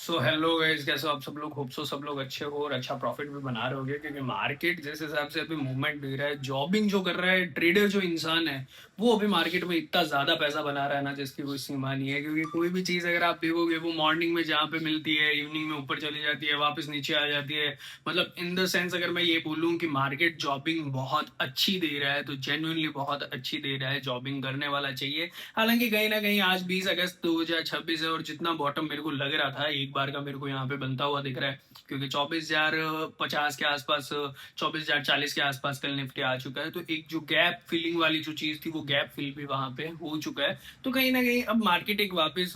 So hello guys, कैसे हो आप सब लोग। होप सो सब लोग अच्छे हो और अच्छा प्रॉफिट भी बना रहे होगे, क्योंकि मार्केट जिस हिसाब से अभी मूवमेंट दे रहा है, जॉबिंग जो कर रहा है, ट्रेडर जो इंसान है वो अभी मार्केट में इतना ज्यादा पैसा बना रहा है ना, जिसकी कोई सीमा नहीं है। क्योंकि कोई भी चीज अगर आप देखोगे वो मॉर्निंग में जहाँ पे मिलती है, इवनिंग में ऊपर चली जाती है, वापस नीचे आ जाती है। मतलब इन द सेंस अगर मैं ये बोलूँ कि मार्केट जॉबिंग बहुत अच्छी दे रहा है, तो जेन्युइनली बहुत अच्छी दे रहा है। जॉबिंग करने वाला चाहिए। हालांकि कहीं ना कहीं आज 20 अगस्त 2026 है और जितना बॉटम मेरे को लग रहा था एक बार का मेरे को यहाँ पे बनता हुआ दिख रहा है, क्योंकि 24,050 के आसपास, 24,040 के आसपास कल निफ्टी आ चुका है। तो एक जो गैप फिलिंग वाली जो चीज थी वो गैप फिल भी वहां पे हो चुका है। तो कहीं ना कहीं अब मार्केट एक वापस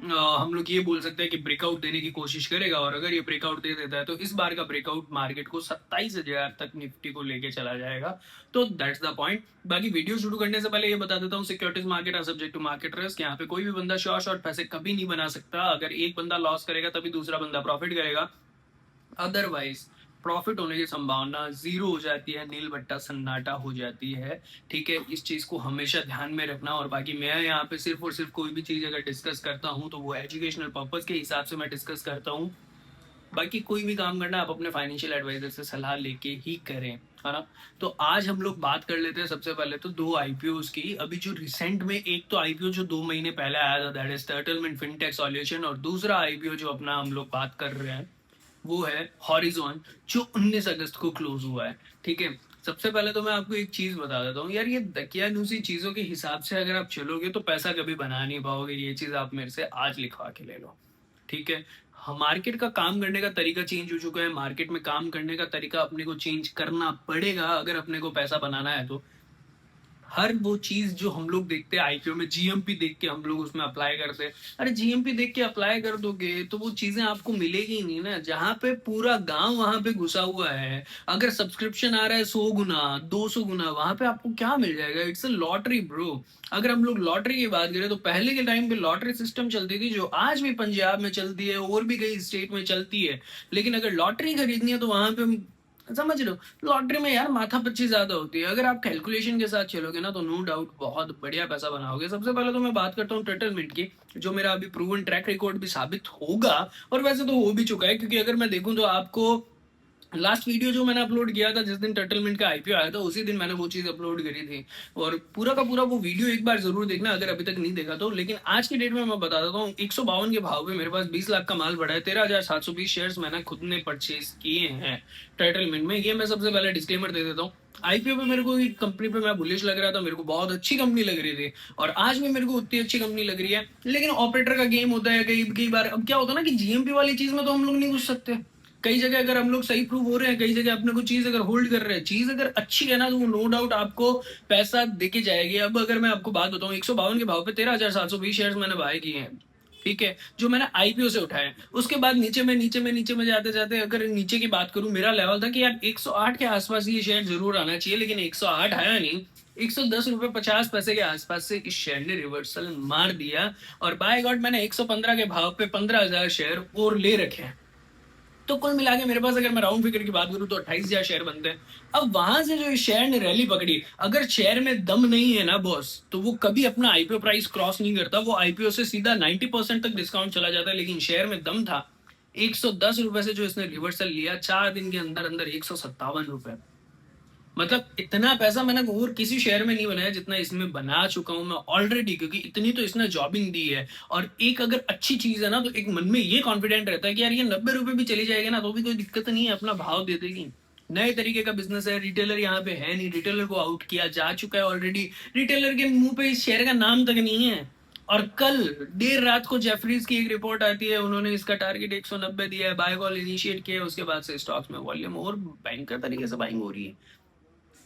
हम लोग ये बोल सकते हैं कि ब्रेकआउट देने की कोशिश करेगा, और अगर ये ब्रेकआउट दे देता है तो इस बार का ब्रेकआउट मार्केट को 27,000 तक निफ्टी को लेके चला जाएगा। तो दैट्स द पॉइंट। बाकी वीडियो शुरू करने से पहले ये बता देता हूँ, securities market are subject to market risk. यहाँ पे कोई भी बंदा शॉर्ट पैसे कभी नहीं बना सकता। अगर एक बंदा लॉस करेगा तभी दूसरा बंदा प्रॉफिट करेगा, अदरवाइज प्रॉफिट होने की संभावना जीरो हो जाती है, नील बट्टा सन्नाटा हो जाती है। ठीक है, इस चीज को हमेशा ध्यान में रखना। और बाकी मैं यहाँ पे सिर्फ और सिर्फ कोई भी चीज अगर डिस्कस करता हूँ तो वो एजुकेशनल पर्पज के हिसाब से मैं डिस्कस करता हूँ। बाकी कोई भी काम करना आप अपने फाइनेंशियल एडवाइजर से सलाह लेके ही करें, है ना। तो आज हम लोग बात कर लेते हैं सबसे पहले तो दो आईपीओ की। अभी जो रिसेंट में एक तो आईपीओ जो 2 महीने पहले आया था, दैट इज टर्टलमेंट फिनटेक सॉल्यूशन, और दूसरा आईपीओ जो अपना हम लोग बात कर रहे हैं वो है हॉरिजॉन, जो 19 अगस्त को क्लोज हुआ है। ठीक है, सबसे पहले तो मैं आपको एक चीज बता देता हूँ यार, ये दकियानूसी चीजों के हिसाब से अगर आप चलोगे तो पैसा कभी बना नहीं पाओगे। ये चीज आप मेरे से आज लिखवा के ले लो। ठीक है, मार्केट का काम करने का तरीका चेंज हो चुका है। मार्केट में काम करने का तरीका अपने को चेंज करना पड़ेगा अगर अपने को पैसा बनाना है तो। हर वो चीज जो हम लोग देखते हैं आईपीओ में, जीएमपी देख के हम लोग उसमें अप्लाई करते हैं। अरे जीएमपी देख के अप्लाई कर दोगे तो वो चीजें आपको मिलेगी ही नहीं ना, जहां पे पूरा गांव वहां पे घुसा हुआ है। अगर सब्सक्रिप्शन आ रहा है 100 गुना 200 गुना, वहां पे आपको क्या मिल जाएगा? It's a lottery bro. अगर हम लोग लॉटरी की बात करें तो पहले के टाइम पे लॉटरी सिस्टम चलती थी, जो आज भी पंजाब में चलती है और भी कई स्टेट में चलती है। लेकिन अगर लॉटरी खरीदनी है तो वहां पे समझ लो, लॉटरी में यार माथा पच्ची ज्यादा होती है। अगर आप कैलकुलेशन के साथ चलोगे ना तो नो डाउट बहुत बढ़िया पैसा बनाओगे। सबसे पहले तो मैं बात करता हूँ टर्टलमेंट की, जो मेरा अभी प्रूवन ट्रैक रिकॉर्ड भी साबित होगा, और वैसे तो हो भी चुका है। क्योंकि अगर मैं देखूं तो आपको लास्ट वीडियो जो मैंने अपलोड किया था जिस दिन टर्टलमेंट का आईपीओ आया था, उसी दिन मैंने वो चीज अपलोड करी थी। और पूरा का पूरा वो वीडियो एक बार जरूर देखना अगर अभी तक नहीं देखा तो। लेकिन आज की डेट में मैं बता देता हूँ, 152 के भाव पे मेरे पास 20 लाख का माल पड़ा है। 13,720 शेयर्स मैंने खुद ने परचेज किए हैं टर्टलमेंट में। ये मैं सबसे पहले डिस्क्लेमर दे देता हूँ। आईपीओ पे मेरे को एक कंपनी पे मैं बुलिश लग रहा था, मेरे को बहुत अच्छी कंपनी लग रही थी, और आज भी मेरे को उतनी अच्छी कंपनी लग रही है। लेकिन ऑपरेटर का गेम होता है, कई कई बार अब क्या होता है ना कि जीएमपी वाली चीज में तो हम लोग नहीं घुस सकते। कई जगह अगर हम लोग सही प्रूव हो रहे हैं, कई जगह अपने को चीज अगर होल्ड कर रहे हैं, चीज अगर अच्छी है ना, तो वो नो डाउट आपको पैसा देके जाएगी। अब अगर मैं आपको बात बताऊं, 152 के भाव पे 13,720 शेयर मैंने बाय किए हैं। ठीक है, जो मैंने आईपीओ से उठाए। उसके बाद नीचे में जाते जाते अगर नीचे की बात करूं, मेरा लेवल था कि यार 108 के आसपास ये शेयर जरूर आना चाहिए, लेकिन 108 आया नहीं। 110 रुपए 50 पैसे के आसपास से इस शेयर ने रिवर्सल मार दिया, और बाय गॉड मैंने 115 के भाव पे 15,000 शेयर और ले रखे हैं। तो कुल मिला के मेरे पास अगर मैं राउंड फिगर की बात करूं तो 28,000 शेयर बनते हैं। अब वहां से जो शेयर ने रैली पकड़ी, अगर शेयर में दम नहीं है ना बॉस, तो वो कभी अपना आईपीओ प्राइस क्रॉस नहीं करता। वो आईपीओ से सीधा 90% तक डिस्काउंट चला जाता है। लेकिन शेयर में दम था। 110 रुपए से जो इसने रिवर्सल लिया, 4 दिन के अंदर अंदर 157 रुपए। मतलब इतना पैसा मैंने और किसी शेयर में नहीं बनाया जितना इसमें बना चुका हूं मैं ऑलरेडी, क्योंकि इतनी तो इसने जॉबिंग दी है। और एक अगर अच्छी चीज है ना, तो एक मन में ये कॉन्फिडेंट रहता है कि यार ये 90 रुपए भी चली जाएगा ना तो भी कोई दिक्कत नहीं है, अपना भाव दे देगी। नए तरीके का बिजनेस है, रिटेलर यहाँ पे है नहीं, रिटेलर को आउट किया जा चुका है ऑलरेडी। रिटेलर के मुंह पे इस शेयर का नाम तक नहीं है। और कल देर रात को जेफरीज की एक रिपोर्ट आती है, उन्होंने इसका टारगेट 190 दिया है, बाय कॉल इनिशिएट किया है। उसके बाद से स्टॉक्स में वॉल्यूम और भयंकर तरीके से बाइंग हो रही है।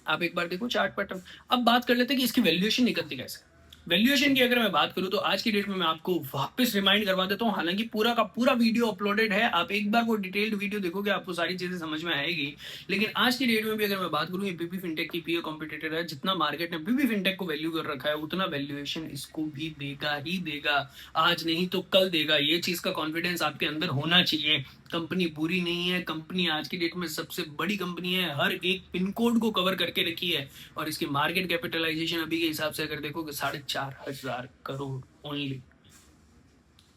आप एक बार देखो चार्ट पैटर्न। अब बात कर लेते हैं कि इसकी वैल्यूएशन निकलती कैसे। वैल्यूएशन की अगर मैं बात करूं तो आज की डेट में मैं आपको वापस रिमाइंड करवा देता हूं, हालांकि पूरा का पूरा वीडियो अपलोडेड है, आप एक बार वो डिटेल्ड वीडियो देखोगे आपको सारी चीजें समझ में आएगी। लेकिन आज की डेट में भी अगर मैं बात करूं, ये बीबी फिनटेक की पीए कॉम्पिटिटर है। जितना मार्केट ने बीबी फिनटेक को वैल्यू कर रखा है, उतना वैल्यूएशन इसको भी देगा ही देगा। आज नहीं तो कल देगा। ये चीज का कॉन्फिडेंस आपके अंदर होना चाहिए। कंपनी बुरी नहीं है, कंपनी आज की डेट में सबसे बड़ी कंपनी है, हर एक पिन कोड को कवर करके रखी है। और इसकी मार्केट कैपिटलाइजेशन अभी के हिसाब से अगर देखो कि 4,500 करोड़ ओनली।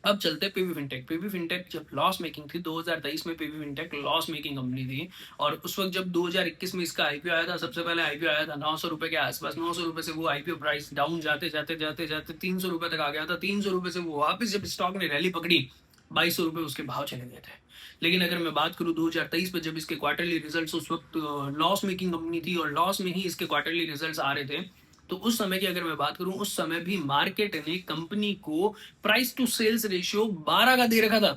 अब चलते पीवी फिनटेक। पीवी फिनटेक जब लॉस मेकिंग थी 2023 में, PV fintech loss making company थी। और उस वक्त जब 2021 में इसका आईपीओ आया था, सबसे पहले आईपीओ आया था 900 रुपए के आसपास। 900 रुपए से वो आईपीओ प्राइस डाउन जाते जाते जाते जाते 300 रुपए तक आ गया था। 300 रुपए से वो वापस जब स्टॉक ने रैली पकड़ी, 2200 रुपए उसके भाव चले गए थे। लेकिन अगर मैं बात करूं 2023 में, जब इसके क्वार्टरली रिजल्ट्स, उस वक्त लॉस मेकिंग कंपनी थी और लॉस में ही इसके क्वार्टरली रिजल्ट्स आ रहे थे, तो उस समय की अगर मैं बात करूं, उस समय भी मार्केट ने कंपनी को प्राइस टू सेल्स रेशियो 12 का दे रखा था।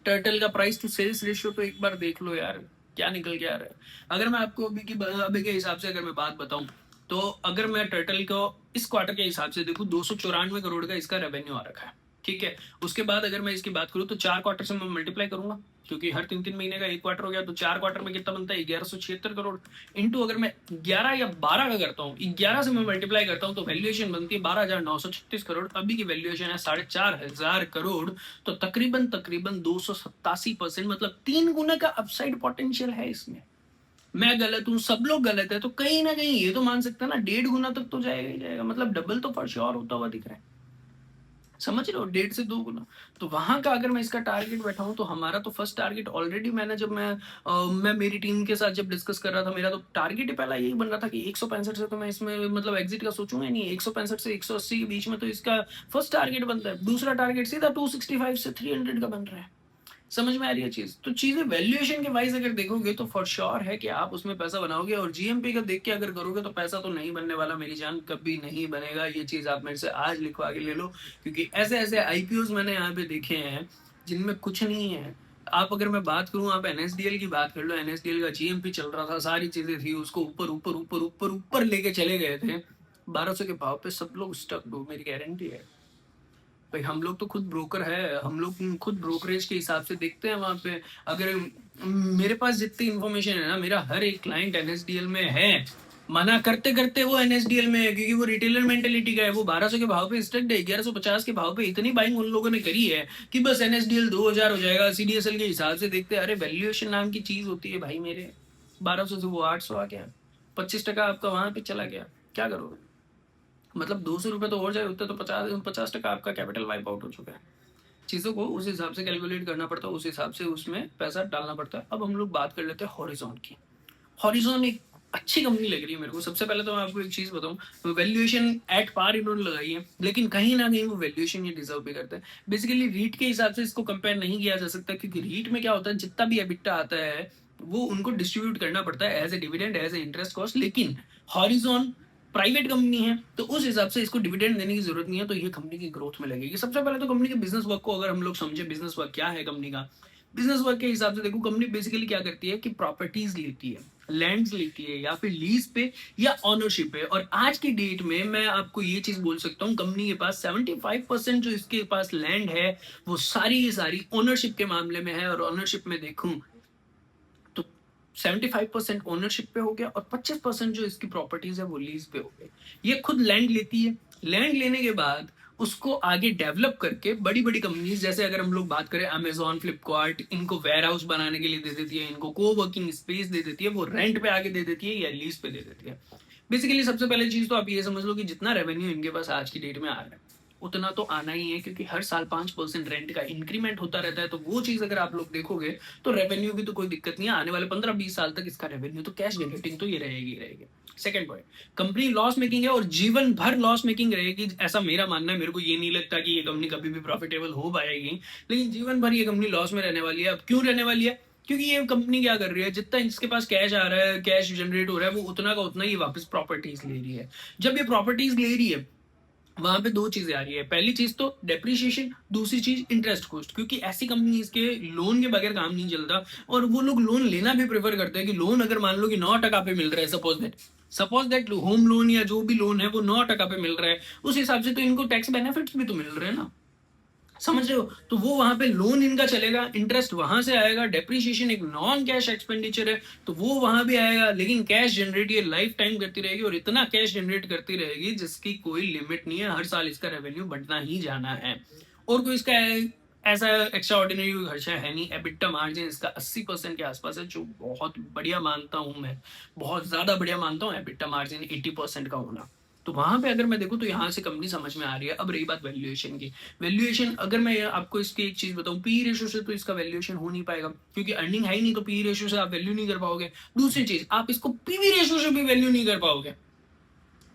टर्टल का प्राइस टू सेल्स रेशियो तो एक बार देख लो यार, क्या निकल के आ रहा है। अगर मैं आपको अभी के हिसाब से अगर मैं बात बताऊं, तो अगर मैं टर्टल को इस क्वार्टर के हिसाब से देखूं, 294 करोड़ का इसका रेवेन्यू आ रखा है, ठीक है। उसके बाद अगर मैं इसकी बात करूं, तो 4 क्वार्टर से मैं मल्टीप्लाई करूंगा, क्योंकि हर 3-3 महीने का एक क्वार्टर हो गया, तो 4 क्वार्टर में कितना बनता है, 1176 करोड़। इंटू अगर मैं 11 या 12 का करता हूँ, 11 से मैं मल्टीप्लाई करता हूँ, तो वैल्यूएशन बनती है 12,936 करोड़। अभी की वैल्यूएशन है 4,500 करोड़। तो तकरीबन तकरीबन 287%, मतलब 3 गुना का अपसाइड पोटेंशियल है इसमें। मैं गलत हूं, सब लोग गलत है, तो कहीं ना कहीं ये तो मान सकते हैं ना, 1.5 गुना तक तो जाएगा ही जाएगा, मतलब डबल तो फॉर श्योर होता हुआ दिख रहा है। समझ रहे हो, 1.5 से 2 गुना। तो वहां का अगर मैं इसका टारगेट बैठा हूं, तो हमारा तो फर्स्ट टारगेट ऑलरेडी मैंने, जब मैं मेरी टीम के साथ जब डिस्कस कर रहा था, मेरा तो टारगेट ही पहला यही बन रहा था कि 165 से तो मैं इसमें मतलब एग्जिट का सोचूंगा नहीं। 165 से 180 के बीच में तो इसका फर्स्ट टारगेट बनता है। दूसरा टारगेट सीधा 265 से 300 का बन रहा है। समझ में आ रही है चीज। तो चीजें वैल्यूएशन के वाइज अगर देखोगे, तो फॉर श्योर है कि आप उसमें पैसा बनाओगे। और जीएमपी का देख के अगर करोगे, तो पैसा तो नहीं बनने वाला मेरी जान, कभी नहीं बनेगा। ये चीज आप मेरे से आज लिखवा के ले लो, क्योंकि ऐसे ऐसे आईपीओ मैंने यहाँ पे देखे हैं जिनमें कुछ नहीं है। आप अगर मैं बात करूं, आप एनएसडीएल की बात कर लो। एनएसडीएल का जीएमपी चल रहा था, सारी चीजें थी, उसको ऊपर ऊपर ऊपर ऊपर ऊपर लेके चले गए थे। 1200 के भाव पे सब लोग स्टक हो, मेरी गारंटी है भाई। हम लोग तो खुद ब्रोकर है, हम लोग खुद ब्रोकरेज के हिसाब से देखते हैं वहां पे। अगर मेरे पास जितनी इन्फॉर्मेशन है ना, मेरा हर एक क्लाइंट एनएसडीएल में है। मना करते करते वो एनएसडीएल में है, क्योंकि वो रिटेलर मेंटेलिटी का है। वो 1200 के भाव पे स्टक है, 1150 के भाव पे इतनी बाइंग उन लोगों ने करी है कि बस एनएसडीएल 2000 हो जाएगा। सीडीएसएल के हिसाब से देखते हैं, अरे वैल्यूएशन नाम की चीज होती है भाई मेरे। 1200 से वो 800 आ गया, 25% आपका वहां पे चला गया, क्या करोगे। मतलब 200 रुपए तो और जाए उतने, तो 50% आपका कैपिटल वाइप आउट हो चुका है। चीज़ों को उस हिसाब से कैलकुलेट करना पड़ता है, उस हिसाब से उसमें पैसा डालना पड़ता है। अब हम लोग बात कर लेते हैं हॉरिजॉन की। हॉरिजॉन एक अच्छी कंपनी लग रही है मेरे को। सबसे पहले तो मैं आपको एक चीज बताऊं, वैल्यूएशन एट पार इन्होंने लगाई है, लेकिन कहीं ना कहीं वो वैल्यूएशन ये डिजर्व भी करता है। बेसिकली रीट के हिसाब से इसको कंपेयर नहीं किया जा सकता, क्योंकि रीट में क्या होता है, जितना भी एबिटा आता है वो उनको डिस्ट्रीब्यूट करना पड़ता है as a dividend, as a interest cost. लेकिन हॉरिजॉन प्राइवेट कंपनी है, तो उस हिसाब से इसको डिविडेंड देने की जरूरत नहीं है, तो ये कंपनी की ग्रोथ में लगेगी। सबसे पहले तो कंपनी के बिजनेस वर्क को अगर हम लोग समझे, बिजनेस वर्क क्या है कंपनी का। बिजनेस वर्क के हिसाब से देखो, कंपनी बेसिकली क्या करती है कि प्रॉपर्टीज लेती है, लैंड्स लेती है, या फिर लीज पे या ऑनरशिप पे। और आज की डेट में मैं आपको ये चीज बोल सकता हूँ, कंपनी के पास 75% जो इसके पास लैंड है, वो सारी की सारी ओनरशिप के मामले में है। और ओनरशिप में देखूं तो 75% ओनरशिप पे हो गया, और 25% जो इसकी प्रॉपर्टीज है वो लीज पे हो गई। ये खुद लैंड लेती है। लैंड लेने के बाद उसको आगे डेवलप करके बड़ी बड़ी कंपनीज, जैसे अगर हम लोग बात करें अमेजॉन, फ्लिपकार्ट, इनको वेयर हाउस बनाने के लिए दे देती है, इनको को वर्किंग स्पेस दे देती है, वो रेंट पे आगे दे देती है या लीज पे दे देती है। बेसिकली सबसे पहले चीज तो आप ये समझ लो कि जितना रेवेन्यू इनके पास आज की डेट में आ रहा है, उतना तो आना ही है, क्योंकि हर साल 5% रेंट का इंक्रीमेंट होता रहता है। तो वो चीज अगर आप लोग देखोगे, तो रेवेन्यू की तो कोई दिक्कत नहीं है। आने वाले 15-20 साल तक इसका रेवेन्यू तो कैश जनरेटिंग तो ये रहेगी रहेगी। Second point, company loss making है और जीवन भर लॉस मेकिंग रहेगी, ऐसा मेरा मानना है। मेरे को ये नहीं लगता कि ये कंपनी कभी भी प्रॉफिटेबल हो पाएगी, लेकिन जीवन भर ये कंपनी लॉस में रहने वाली है। अब क्यों रहने वाली है, क्योंकि ये कंपनी क्या कर रही है, जितना इसके पास कैश आ रहा है, कैश जनरेट हो रहा है, वो उतना का उतना ही वापस प्रॉपर्टीज ले रही है। जब ये प्रॉपर्टीज ले रही है, वहां पे दो चीजें आ रही है। पहली चीज तो डेप्रिसिएशन, दूसरी चीज इंटरेस्ट कॉस्ट, क्योंकि ऐसी कंपनी के लोन के बगैर काम नहीं चलता। और वो लोग लोन लेना भी प्रेफर करते हैं कि लोन अगर मान लो कि 9% पे मिल रहा है, सपोज दैट होम लोन या जो भी लोन है वो 9% पे मिल रहा है, उस हिसाब से तो इनको टैक्स बेनिफिट्स भी तो मिल रहे हैं ना। समझ रहे हो। तो वो वहां पे लोन इनका चलेगा, इंटरेस्ट वहां से आएगा, डेप्रिसिएशन एक नॉन कैश एक्सपेंडिचर है, तो वो वहां भी आएगा। लेकिन कैश जनरेट ये लाइफ टाइम करती रहेगी, और इतना कैश जनरेट करती रहेगी जिसकी कोई लिमिट नहीं है। हर साल इसका रेवेन्यू बढ़ना ही जाना है, और कोई इसका ऐसा एक्स्ट्रा ऑर्डिनरी खर्चा है नहीं। एबिटा मार्जिन इसका 80% के आसपास है, जो बहुत बढ़िया मानता हूं मैं, बहुत ज्यादा बढ़िया मानता हूं एबिटा मार्जिन 80% का होना। तो वहां पे अगर मैं देखूं तो यहाँ से कंपनी समझ में आ रही है। अब रही बात वैल्यूएशन की, वैल्यूएशन अगर मैं आपको इसकी एक चीज बताऊं, पी रेशियो से तो इसका वैल्यूएशन हो नहीं पाएगा, क्योंकि अर्निंग है ही नहीं, तो पी रेशियो से आप वैल्यू नहीं कर पाओगे। दूसरी चीज, आप इसको पीवी रेशियो से भी वैल्यू नहीं कर पाओगे।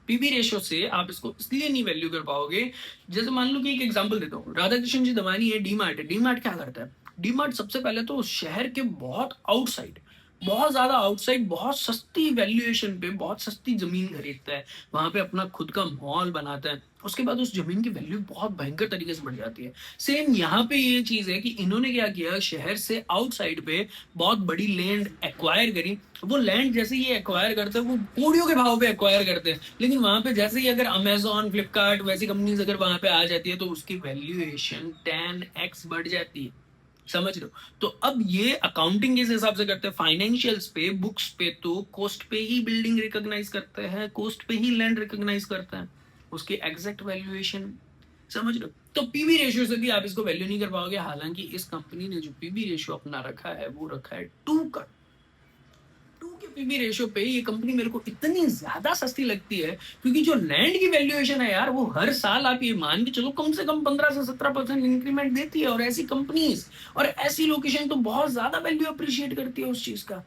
पीवी रेशियो से आप इसको इसलिए नहीं वैल्यू कर पाओगे, जैसे मान लो कि एक एग्जांपल देता हूँ, राधा कृष्ण जी दमानी है, डीमार्ट है। डीमार्ट क्या करता है? डीमार्ट सबसे पहले तो शहर के बहुत आउटसाइड, बहुत ज्यादा आउटसाइड, बहुत सस्ती वैल्यूएशन पे बहुत सस्ती जमीन खरीदता है, वहां पे अपना खुद का मॉल बनाता है। उसके बाद उस जमीन की वैल्यू बहुत भयंकर तरीके से बढ़ जाती है। सेम यहाँ पे ये चीज है कि इन्होंने क्या किया, शहर से आउटसाइड पे बहुत बड़ी लैंड एक्वायर करी। वो लैंड जैसे ही एक्वायर करते हैं, वो कोड़ियों के भाव पे एक्वायर करते हैं, लेकिन वहां पे जैसे ही अगर अमेजोन, फ्लिपकार्ट वैसी कंपनीज अगर वहां पे आ जाती है, तो उसकी वैल्यूएशन 10x बढ़ जाती है। समझ रहे हो? तो अब ये अकाउंटिंग किस हिसाब से करते हैं? फाइनेंशियल्स पे, बुक्स पे तो कॉस्ट पे ही बिल्डिंग रिकॉग्नाइज करते हैं, कॉस्ट पे ही लैंड रिकॉग्नाइज करते हैं, उसकी एग्जैक्ट वैल्यूएशन। समझ रहे हो? तो पीवी रेशियो से भी आप इसको वैल्यू नहीं कर पाओगे। हालांकि इस कंपनी ने जो पीवी रेशियो अपना रखा है, वो रखा है 2 का। 2 के पीवी रेशियो पे ये कंपनी मेरे को इतनी ज्यादा सस्ती लगती है, क्योंकि जो लैंड की वैल्यूएशन है यार, वो हर साल आप ये मान के चलो कम से कम 15 से 17% इंक्रीमेंट देती है। और ऐसी कंपनीज और ऐसी लोकेशन तो बहुत ज्यादा वैल्यू अप्रिशिएट करती है उस चीज का।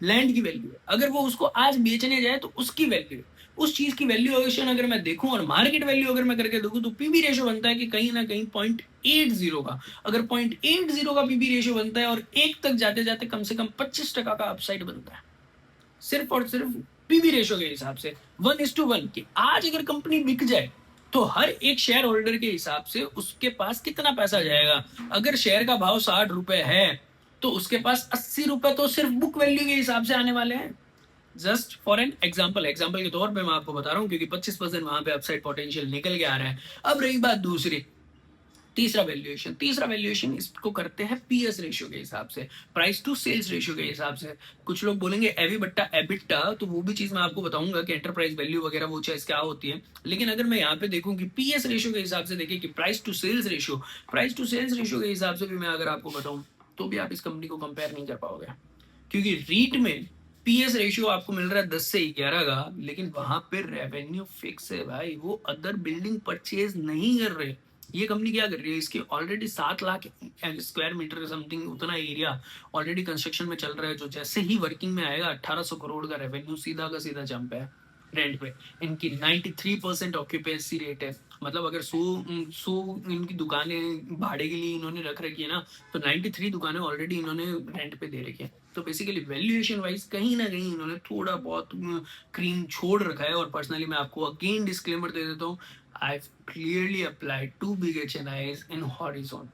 लैंड की वैल्यू है, अगर वो उसको आज बेचने जाए तो उसकी वैल्यू, उस चीज की वैल्यूएशन अगर मैं देखूं और मार्केट वैल्यू अगर मैं करके देखूं, तो पीवी रेशियो बनता है कि कहीं ना कहीं 0.80 का। अगर 0.80 का पीवी रेशियो बनता है और 1 तक जाते जाते कम से कम 25% का अपसाइड बनता है, सिर्फ और सिर्फ पीवी रेशियो के हिसाब से 1:1 की। आज अगर कंपनी बिक जाए, तो हर एक शेयर होल्डर के हिसाब से उसके पास कितना पैसा जाएगा। अगर शेयर का भाव 60 रुपए है, तो उसके पास 80 रुपए तो सिर्फ बुक वैल्यू के हिसाब से आने वाले हैं। Just for an example, example के तौर पे मैं आपको बता रहा हूँ, क्योंकि 25% वहां पे अपसाइड पोटेंशियल निकल के आ रहा है। अब रही बात दूसरी, तीसरा वैल्यूएशन। तीसरा वैल्यूएशन इसको करते हैं पीएस रेशियो के हिसाब से, प्राइस टू सेल्स रेशियो के हिसाब से। कुछ लोग बोलेंगे एवी बट्टा एबिटा, तो वो भी चीज मैं आपको बताऊंगा कि एंटरप्राइज वैल्यू वगैरह वो चीज क्या होती है। लेकिन अगर मैं यहाँ पे देखूं कि पीएस रेशियो के हिसाब से देखें कि price to sales ratio, price to sales ratio के हिसाब से भी मैं अगर आपको बताऊं, तो भी आप इस कंपनी को कंपेयर नहीं कर पाओगे। क्योंकि रीट में पीएस रेशियो आपको मिल रहा है 10 से 11 का, लेकिन वहां पे रेवेन्यू फिक्स है भाई, वो अदर बिल्डिंग परचेज नहीं कर रहे। ये कंपनी क्या कर रही है, इसकी already 7 lakh square metre something उतना एरिया ऑलरेडी कंस्ट्रक्शन में चल रहा है, जो जैसे ही वर्किंग में आएगा 1800 करोड़ का रेवेन्यू सीधा का सीधा जंप है रेंट पे। इनकी 93% ऑक्यूपेंसी रेट है। मतलब अगर 100 इनकी दुकानें भाड़े के लिए इन्होंने रख रखी है ना, तो 93 दुकानें ऑलरेडी इन्होंने रेंट पे दे रखी है। तो बेसिकली वैल्यूएशन वाइज कहीं ना कहीं इन्होंने थोड़ा बहुत क्रीम छोड़ रखा है। और पर्सनली मैं आपको अगेन डिस्क्लेमर दे देता हूँ, I clearly applied 2 big HNIs in horizon.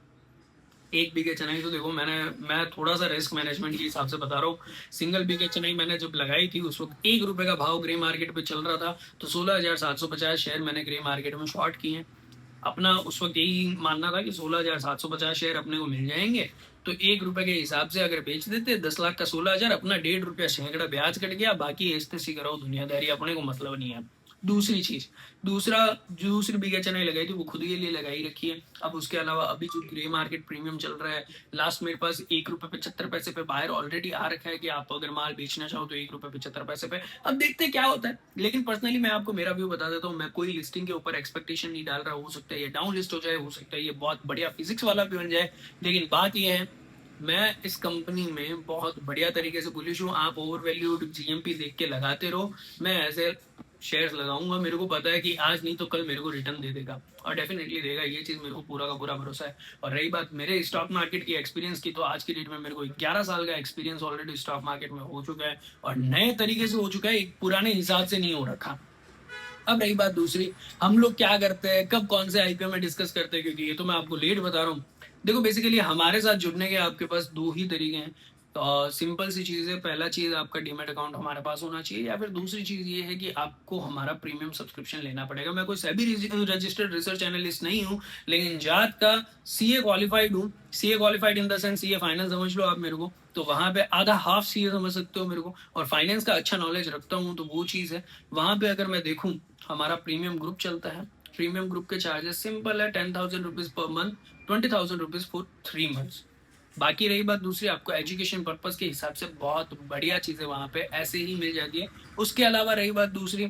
1 big HNI तो देखो, मैं थोड़ा सा रिस्क मैनेजमेंट के हिसाब से बता रहा हूँ। सिंगल big HNI मैंने जब लगाई थी, उस वक्त 1 रुपए का भाव ग्रे मार्केट पे चल रहा था, तो 16,750 शेयर मैंने ग्रे मार्केट में शॉर्ट किए हैं। अपना उस वक्त यही मानना था कि 16,750 शेयर अपने को मिल जाएंगे, तो 1 रुपए के हिसाब से अगर बेच देते 10 लाख का 16,000, अपना 1.5 रुपया सैकड़ा ब्याज कट गया, बाकी ऐसे सी करो दुनियादारी, अपने को मतलब नहीं है। दूसरी चीज, दूसरी big HNI लगाई थी, वो खुद के लिए लगाई रखी है। अब उसके अलावा अभी जो ग्रे मार्केट प्रीमियम चल रहा है, लास्ट मेरे पास 1 रुपए 75 पैसे पे बायर ऑलरेडी आ रखा है कि आप अगर माल बेचना चाहो तो 1 रुपए 75 पैसे पे। अब देखते हैं क्या होता है। लेकिन पर्सनली मैं आपको मेरा व्यू बता देता हूँ, मैं कोई लिस्टिंग के ऊपर एक्सपेक्टेशन नहीं डाल रहा। हो सकता है ये डाउन लिस्ट हो जाए, हो सकता है ये बहुत बढ़िया फिजिक्स वाला भी बन जाए, लेकिन बात यह है, मैं इस कंपनी में बहुत बढ़िया तरीके से बुलिश हूँ। आप ओवर वैल्यूड जीएमपी देख के लगाते रहो, मैं ऐसे शेयर्स लगाऊंगा। मेरे को पता है कि आज नहीं तो कल मेरे को रिटर्न दे देगा, और डेफिनेटली देगा, ये चीज मेरे को पूरा का पूरा भरोसा है। और रही बात मेरे स्टॉक मार्केट की एक्सपीरियंस की, तो आज की डेट में मेरे को 11 साल का एक्सपीरियंस ऑलरेडी स्टॉक मार्केट में हो चुका है, और नए तरीके से हो चुका है, एक पुराने हिसाब से नहीं हो रखा। अब रही बात दूसरी, हम लोग क्या करते हैं, कब कौन से आईपीओ में डिस्कस करते हैं, क्योंकि ये तो मैं आपको लेट बता रहा हूँ। देखो बेसिकली हमारे साथ जुड़ने के आपके पास 2 ही तरीके हैं। तो सिंपल सी चीज़ है, पहला चीज़ आपका डीमैट अकाउंट हमारे पास होना चाहिए, या फिर दूसरी चीज़ ये है कि आपको हमारा प्रीमियम सब्सक्रिप्शन लेना पड़ेगा। मैं कोई सेबी रजिस्टर्ड रिसर्च एनालिस्ट नहीं हूँ, लेकिन जात का सीए क्वालिफाइड हूँ। CA qualified in the sense CA finance समझ लो आप मेरे को, तो वहां पे आधा हाफ सीए समझ सकते हो मेरे को, और फाइनेंस का अच्छा नॉलेज रखता हूँ, तो वो चीज़ है। वहां पे अगर मैं देखूँ, हमारा प्रीमियम ग्रुप चलता है। प्रीमियम ग्रुप के चार्जेस सिंपल है, 10,000 rupees per month, 20,000 rupees for 3 months. बाकी रही बात दूसरी, आपको एजुकेशन पर्पस के हिसाब से बहुत बढ़िया चीजें वहां पे ऐसे ही मिल जाती है। उसके अलावा रही बात दूसरी,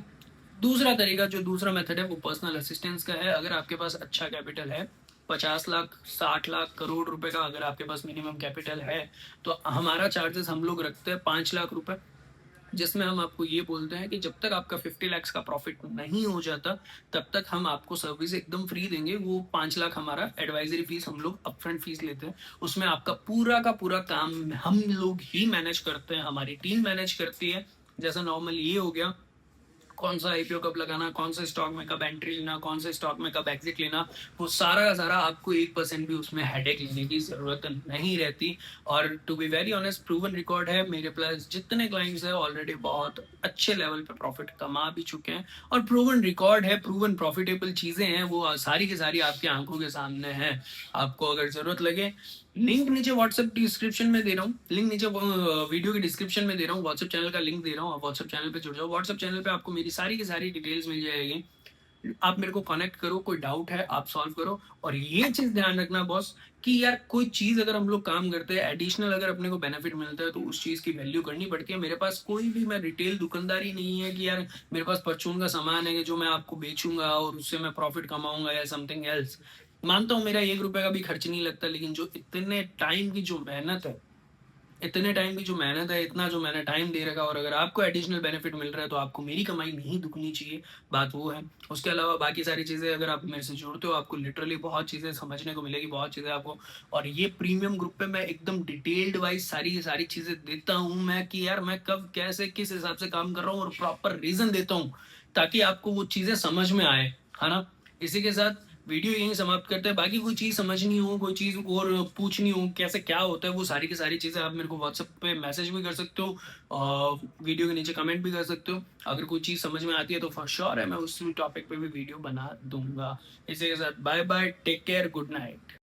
दूसरा तरीका जो दूसरा मेथड है वो पर्सनल असिस्टेंस का है। अगर आपके पास अच्छा कैपिटल है, 50 लाख, 60 लाख, करोड़ रुपए का अगर आपके पास मिनिमम कैपिटल है, तो हमारा चार्जेस हम लोग रखते हैं 5 लाख रुपए, जिसमें हम आपको ये बोलते हैं कि जब तक आपका 50 लाख का प्रॉफिट नहीं हो जाता, तब तक हम आपको सर्विस एकदम फ्री देंगे। वो 5 लाख हमारा एडवाइजरी फीस, हम लोग अपफ्रंट फीस लेते हैं। उसमें आपका पूरा का पूरा काम हम लोग ही मैनेज करते हैं, हमारी टीम मैनेज करती है। जैसा नॉर्मल ये हो गया, कौन सा आईपीओ कब लगाना, कौन से स्टॉक में कब एंट्री लेना, कौन से स्टॉक में कब एग्जिट लेना, वो सारा का सारा आपको 1% भी उसमें हेडेक लेने की जरूरत नहीं रहती। और to be very honest, proven record है, मेरे प्लस जितने क्लाइंट्स हैं ऑलरेडी बहुत अच्छे लेवल पे प्रॉफिट कमा भी चुके हैं। और प्रूवन रिकॉर्ड है, प्रूवन प्रॉफिटेबल चीजें हैं, वो सारी की सारी आपकी आंखों के सामने है। आपको अगर जरूरत लगे, लिंक नीचे व्हाट्सएप डिस्क्रिप्शन में दे रहा हूँ, लिंक नीचे वीडियो की डिस्क्रिप्शन में दे रहा हूँ, व्हाट्सएप चैनल का लिंक दे रहा हूँ, आप व्हाट्सएप चैनल पे जुड़ जाओ। व्हाट्सएप चैनल पे आपको मेरी सारी की सारी डिटेल्स मिल जाएगी। आप मेरे को कनेक्ट करो, कोई डाउट है आप सॉल्व करो। और ये चीज ध्यान रखना बॉस, कि यार कोई चीज अगर हम लोग काम करते हैं, एडिशनल अगर अपने को बेनिफिट मिलता है, तो उस चीज की वैल्यू करनी पड़ती है। मेरे पास कोई भी, मैं रिटेल दुकानदारी नहीं है कि यार मेरे पास परचून का सामान है कि जो मैं आपको बेचूंगा और उससे मैं प्रॉफिट कमाऊंगा या समथिंग एल्स। मानता हूँ मेरा 1 रुपए का भी खर्च नहीं लगता, लेकिन जो इतने टाइम की जो मेहनत है, इतने टाइम की जो मेहनत है, इतना जो मैंने टाइम दे रखा, और अगर आपको एडिशनल बेनिफिट मिल रहा है, तो आपको मेरी कमाई नहीं दुखनी चाहिए। बात वो है। उसके अलावा बाकी सारी चीज़ें अगर आप मेरे से जुड़ते हो, आपको लिटरली बहुत चीज़ें समझने को मिलेगी, बहुत चीज़ें आपको। और ये प्रीमियम ग्रुप पे मैं एकदम डिटेल्ड वाइज सारी की सारी चीज़ें देता हूँ मैं, कि यार मैं कब कैसे किस हिसाब से काम कर रहा हूँ, और प्रॉपर रीज़न देता हूँ, ताकि आपको वो चीज़ें समझ में आए, है ना। इसी के साथ वीडियो यहीं समाप्त करते हैं। बाकी कोई चीज़ समझनी हो, कोई चीज़ और पूछनी हो, कैसे क्या होता है, वो सारी की सारी चीज़ें आप मेरे को व्हाट्सएप पे मैसेज भी कर सकते हो, वीडियो के नीचे कमेंट भी कर सकते हो। अगर कोई चीज़ समझ में आती है तो फॉर श्योर है मैं उस टॉपिक पे भी वीडियो बना दूंगा। इसी के साथ bye bye, take care, good night.